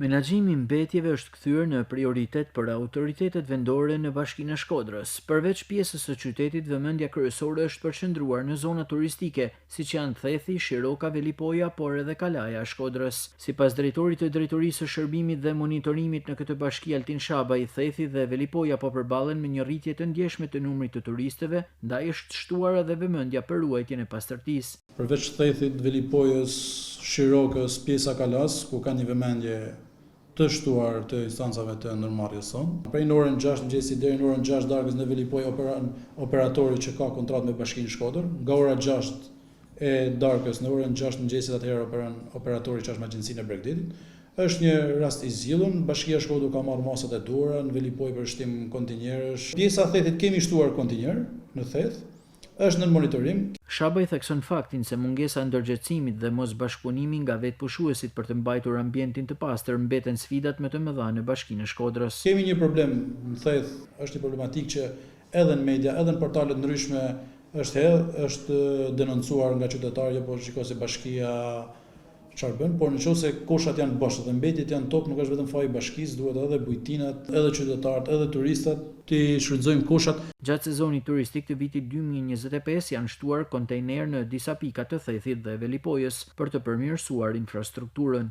Menaxhimi i mbetjeve është kthyer në prioritet për autoritetet vendore në Bashkinë e Shkodrës. Përveç pjesës së qytetit, vëmendja kryesore është përqendruar në zona turistike, siç janë Thethi, Shiroka, Velipoja, por edhe Kalaja e Shkodrës. Sipas drejtorit të Drejtorisë së Shërbimit dhe Monitorimit në këtë bashki, Altin Shabaj, Thethi dhe Velipoja po përballen me një rritje të ndjeshme të numrit të turistëve, ndaj është shtuar edhe vëmendja për ruajtjen e pastërtisë. Përveç Thethit, Velipojës, Shirokës, pjesa Kalas, ku ka një vëmendje të shtuar të instancave të ndërmarrjes sonë. Prej në orën 6 mëngjesi deri në orën 6 darkës në Velipojë operatori që ka kontratë me Bashkinë Shkodër, nga ora 6 e darkës në orën 6 mëngjesit atëherë operon operatori që është me agjencinë e Bregdetit. Është një rast i zgjidhur, Bashkia e Shkodrës ka marrë masat e duhura, në Velipojë për shtim kontinjerësh. Pjesa Thethit kemi shtuar kontinjer në Theth, është në monitorim. Shabaj thekson faktin se mungesa e ndërgjetësimit dhe mosbashkëpunimi nga vetëpushuesit për të mbajtur ambientin të pastër mbeten sfidat më të mëdha në Bashkinë e Shkodrës. Kemi një problem në Theth, është një problematik që edhe në media, edhe në portalet ndryshme është denoncuar nga qytetarët, por shikoj se bashkia çfarë bën, por nëse koshat janë bosh dhe mbetjet janë top, nuk është vetëm faji i bashkisë, duhet edhe bujtinat, edhe qytetarët, edhe turistat të shfrytëzojmë koshat. Gjatë sezonit turistik të vitit 2025 janë shtuar kontejner në disa pika të Thethit dhe Velipojës për të përmirësuar infrastrukturën.